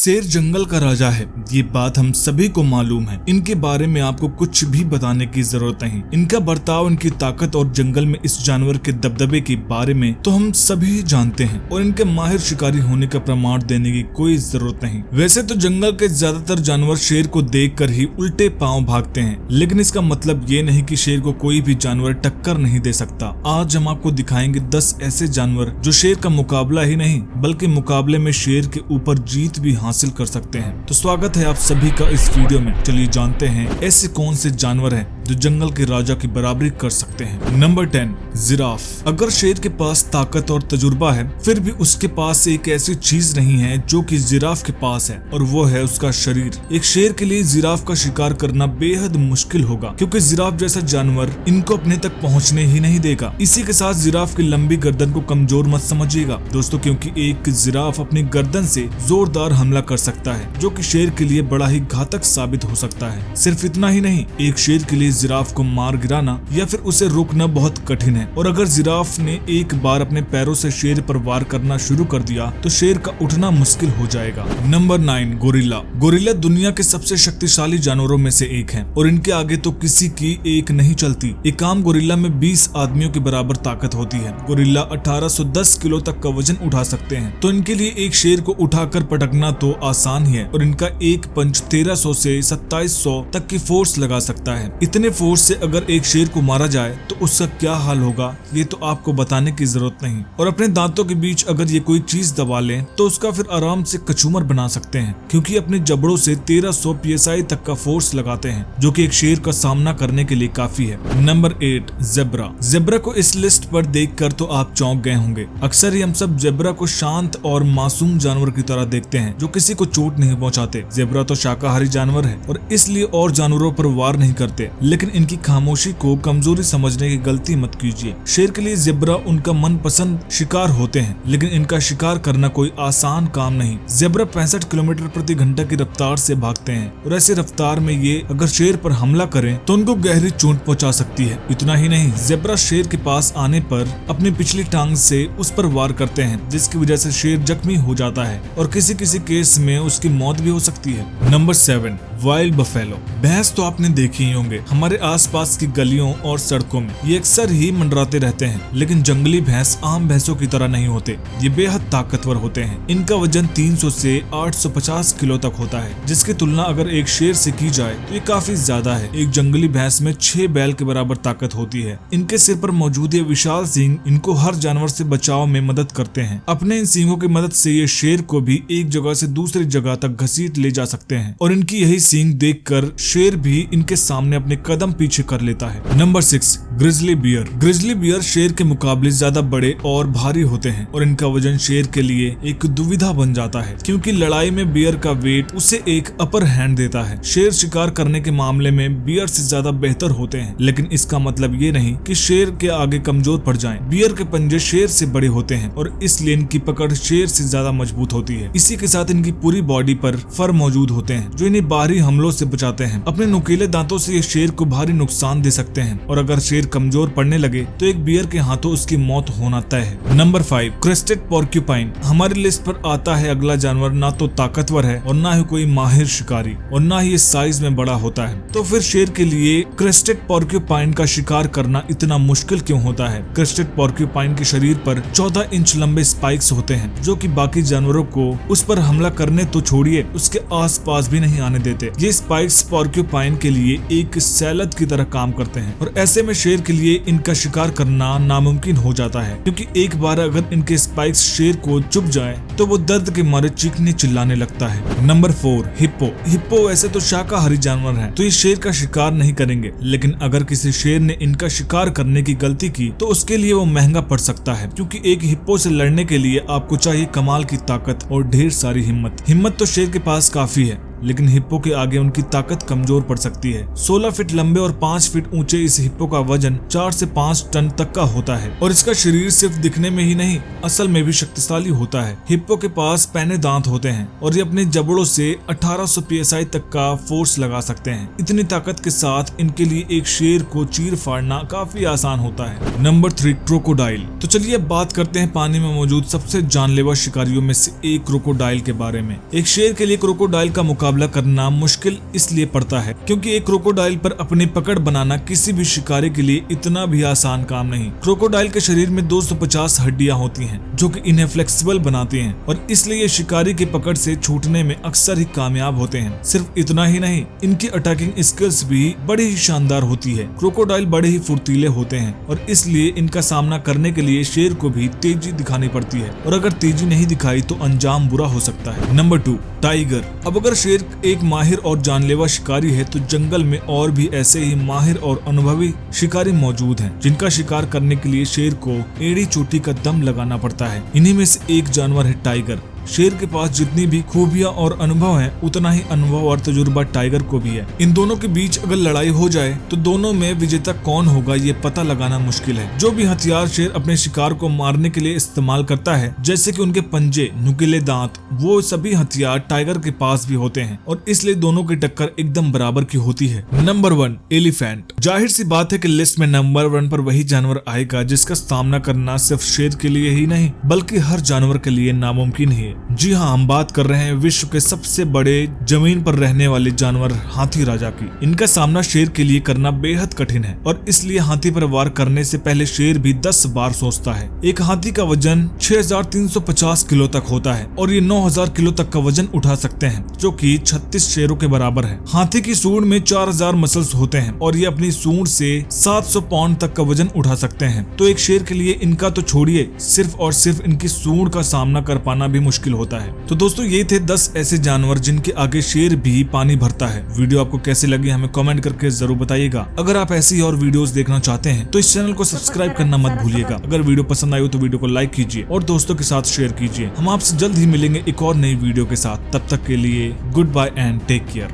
शेर जंगल का राजा है, ये बात हम सभी को मालूम है। इनके बारे में आपको कुछ भी बताने की जरूरत नहीं। इनका बर्ताव, इनकी ताकत और जंगल में इस जानवर के दबदबे के बारे में तो हम सभी जानते हैं और इनके माहिर शिकारी होने का प्रमाण देने की कोई जरूरत नहीं। वैसे तो जंगल के ज्यादातर जानवर शेर को देखकर ही उल्टे पांव भागते हैं, लेकिन इसका मतलब ये नहीं कि शेर को कोई भी जानवर टक्कर नहीं दे सकता। आज हम आपको दिखाएंगे 10 ऐसे जानवर जो शेर का मुकाबला ही नहीं बल्कि मुकाबले में शेर के ऊपर जीत भी हासिल कर सकते हैं। तो स्वागत है आप सभी का इस वीडियो में। चलिए जानते हैं ऐसे कौन से जानवर हैं जो जंगल के राजा की बराबरी कर सकते हैं। Number 10, giraffe. अगर शेर के पास ताकत और तजुर्बा है, फिर भी उसके पास एक ऐसी चीज नहीं है जो कि जिराफ के पास है, और वो है उसका शरीर। एक शेर के लिए जिराफ का शिकार करना बेहद मुश्किल होगा, क्योंकि जिराफ जैसा जानवर इनको अपने तक पहुंचने ही नहीं देगा। इसी के साथ जिराफ की लंबी गर्दन को कमजोर मत समझिएगा दोस्तों, क्योंकि एक जिराफ अपनी गर्दन से जोरदार हमला कर सकता है, जो कि शेर के लिए बड़ा ही घातक साबित हो सकता है। सिर्फ इतना ही नहीं, एक शेर के लिए जिराफ को मार गिराना या फिर उसे रोकना बहुत कठिन है, और अगर जिराफ ने एक बार अपने पैरों से शेर पर वार करना शुरू कर दिया तो शेर का उठना मुश्किल हो जाएगा। Number 9, gorilla. गोरिल्ला दुनिया के सबसे शक्तिशाली जानवरों में से एक है और इनके आगे तो किसी की एक नहीं चलती। एक आम गोरिल्ला में 20 आदमियों के बराबर ताकत होती है। गोरिल्ला 1810 किलो तक का वजन उठा सकते हैं, तो इनके लिए एक शेर को उठाकर पटकना तो आसान ही है, और इनका एक पंच 1300 से 2700 तक की फोर्स लगा सकता है। इतने फोर्स से अगर एक शेर को मारा जाए तो उसका क्या हाल होगा ये तो आपको बताने की जरूरत नहीं। और अपने दांतों के बीच अगर ये कोई चीज दबा लें तो उसका फिर आराम से कचूमर बना सकते हैं, क्योंकि अपने जबड़ों से 1300 psi तक का फोर्स लगाते हैं, जो कि एक शेर का सामना करने के लिए काफी है। Number 8, zebra. जेब्रा को इस लिस्ट पर देखकर तो आप चौंक गए होंगे। अक्सर ही हम सब जेब्रा को शांत और मासूम जानवर की तरह देखते हैं जो किसी को चोट नहीं पहुंचाते। जेब्रा तो शाकाहारी जानवर है और इसलिए और जानवरों पर वार नहीं करते, लेकिन इनकी खामोशी को कमजोरी समझने की गलती मत कीजिए। शेर के लिए जेब्रा उनका मनपसंद शिकार होते हैं, लेकिन इनका शिकार करना कोई आसान काम नहीं। जेब्रा 65 किलोमीटर प्रति घंटा की रफ्तार से भागते हैं, और ऐसी रफ्तार में ये अगर शेर पर हमला करें तो उनको गहरी चोट पहुंचा सकती है। इतना ही नहीं, जेब्रा शेर के पास आने पर अपनी पिछली टांग से उस पर वार करते हैं, जिसकी वजह से शेर जख्मी हो जाता है और किसी किसी केस में उसकी मौत भी हो सकती है। Number 7, wild buffalo. भैंस तो आपने देखी ही होंगे हमारे आसपास की गलियों और सड़कों में। ये अक्सर ही मंडराते रहते हैं, लेकिन जंगली भैंस आम भैंसों की तरह नहीं होते। ये बेहद ताकतवर होते हैं। इनका वजन 300 से 850 किलो तक होता है, जिसकी तुलना अगर एक शेर से की जाए तो ये काफी ज्यादा है। एक जंगली भैंस में 6 बैल के बराबर ताकत होती है। इनके सिर पर मौजूद ये विशाल सींग इनको हर जानवर से बचाव में मदद करते हैं। अपने इन सींगों की मदद से ये शेर को भी एक जगह से दूसरी जगह तक घसीट ले जा सकते हैं, और इनकी यही सींग देखकर शेर भी इनके सामने अपने कदम पीछे कर लेता है। Number 6, grizzly bear. Grizzly bear शेर के मुकाबले ज्यादा बड़े और भारी होते हैं, और इनका वजन शेर के लिए एक दुविधा बन जाता है, क्योंकि लड़ाई में बियर का वेट उसे एक अपर हैंड देता है। शेर शिकार करने के मामले में बियर से ज्यादा बेहतर होते हैं, लेकिन इसका मतलब ये नहीं कि शेर के आगे कमजोर पड़ जाएं। बियर के पंजे शेर से बड़े होते हैं और इसलिए इनकी पकड़ शेर से ज्यादा मजबूत होती है। इसी के साथ इनकी पूरी बॉडी पर फर मौजूद होते हैं जो इन्हें बाहरी हमलों से बचाते हैं। अपने नुकीले दांतों से ये शेर को भारी नुकसान दे सकते हैं, और अगर शेर कमजोर पड़ने लगे तो एक बियर के हाथों उसकी मौत होना तय है। Number 5, crested porcupine. हमारी लिस्ट पर आता है अगला जानवर ना तो ताकतवर है और ना ही कोई माहिर शिकारी, और ना ही ये साइज में बड़ा होता है। तो फिर शेर के लिए क्रेस्टेड पोर्क्यूपाइन का शिकार करना इतना मुश्किल क्यों होता है? क्रेस्टेड पोर्क्यूपाइन के शरीर पर 14 इंच लंबे स्पाइक्स होते हैं, जो कि बाकी जानवरों को उस पर हमला करने तो छोड़िए, उसके आसपास भी नहीं आने देते। ये स्पाइक्स पोर्क्यूपाइन के लिए एक सैलड की तरह काम करते हैं, और ऐसे में शेर के लिए इनका शिकार करना नामुमकिन हो जाता है, क्योंकि एक बार अगर इनके स्पाइक्स शेर को चुभ जाए तो वो दर्द के मारे चीखने चिल्लाने लगता है। Number 4, hippo. हिप्पो वैसे तो शाकाहारी जानवर है, तो ये शेर का शिकार नहीं करेंगे, लेकिन अगर किसी शेर ने इनका शिकार करने की गलती की तो उसके लिए वो महंगा पड़ सकता है, क्योंकि एक हिप्पो से लड़ने के लिए आपको चाहिए कमाल की ताकत और ढेर सारी हिम्मत। हिम्मत तो शेर के पास काफी है, लेकिन हिप्पो के आगे उनकी ताकत कमजोर पड़ सकती है। 16 फीट लंबे और 5 फीट ऊंचे इस हिप्पो का वजन 4 से 5 टन तक का होता है और इसका शरीर सिर्फ दिखने में ही नहीं, असल में भी शक्तिशाली होता है। हिप्पो के पास पैने दांत होते हैं और ये अपने जबड़ों से 1800 psi तक का फोर्स लगा सकते हैं। इतनी ताकत के साथ इनके लिए एक शेर को चीर फाड़ना काफी आसान होता है। Number 3, crocodile. तो चलिए अब बात करते हैं पानी में मौजूद सबसे जानलेवा शिकारियों में से एक क्रोकोडाइल के बारे में। एक शेर के लिए क्रोकोडाइल का मुकाबला करना मुश्किल इसलिए पड़ता है क्योंकि एक क्रोकोडाइल पर अपनी पकड़ बनाना किसी भी शिकारी के लिए इतना भी आसान काम नहीं। क्रोकोडाइल के शरीर में 250 हड्डियां होती हैं जो कि इन्हें फ्लेक्सिबल बनाती हैं और इसलिए ये शिकारी की पकड़ से छूटने में अक्सर ही कामयाब होते हैं। सिर्फ इतना ही नहीं, इनकी अटैकिंग स्किल्स भी बड़ी ही शानदार होती है। क्रोकोडाइल बड़े ही फुर्तीले होते हैं और इसलिए इनका सामना करने के लिए शेर को भी तेजी दिखानी पड़ती है और अगर तेजी नहीं दिखाई तो अंजाम बुरा हो सकता है। Number 2, tiger. अब अगर शेर एक माहिर और जानलेवा शिकारी है तो जंगल में और भी ऐसे ही माहिर और अनुभवी शिकारी मौजूद हैं जिनका शिकार करने के लिए शेर को एड़ी चोटी का दम लगाना पड़ता है। इन्हीं में से एक जानवर है टाइगर। शेर के पास जितनी भी खूबियां और अनुभव हैं, उतना ही अनुभव और तजुर्बा टाइगर को भी है। इन दोनों के बीच अगर लड़ाई हो जाए तो दोनों में विजेता कौन होगा ये पता लगाना मुश्किल है। जो भी हथियार शेर अपने शिकार को मारने के लिए इस्तेमाल करता है, जैसे कि उनके पंजे, नुकीले दांत, वो सभी हथियार टाइगर के पास भी होते हैं और इसलिए दोनों की टक्कर एकदम बराबर की होती है। Number 1, elephant. जाहिर सी बात है कि लिस्ट में नंबर 1 पर वही जानवर आएगा जिसका सामना करना सिर्फ शेर के लिए ही नहीं बल्कि हर जानवर के लिए नामुमकिन ही है। जी हाँ, हम बात कर रहे हैं विश्व के सबसे बड़े जमीन पर रहने वाले जानवर हाथी राजा की। इनका सामना शेर के लिए करना बेहद कठिन है और इसलिए हाथी पर वार करने से पहले शेर भी 10 बार सोचता है। एक हाथी का वजन 6350 किलो तक होता है और ये 9000 किलो तक का वजन उठा सकते हैं, जो कि 36 शेरों के बराबर है। हाथी की सूंड में 4000 मसल्स होते हैं और ये अपनी सूंड से 700 पाउंड तक का वजन उठा सकते हैं। तो एक शेर के लिए इनका तो छोड़िए, सिर्फ और सिर्फ इनकी सूंड का सामना कर पाना भी मुश्किल होता है। तो दोस्तों, ये थे 10 ऐसे जानवर जिनके आगे शेर भी पानी भरता है। वीडियो आपको कैसे लगी हमें कमेंट करके जरूर बताइएगा। अगर आप ऐसी और वीडियोस देखना चाहते हैं तो इस चैनल को सब्सक्राइब करना मत भूलिएगा। अगर वीडियो पसंद आई हो तो वीडियो को लाइक कीजिए और दोस्तों के साथ शेयर कीजिए। हम आपसे जल्द ही मिलेंगे एक और नई वीडियो के साथ। तब तक के लिए goodbye and take care.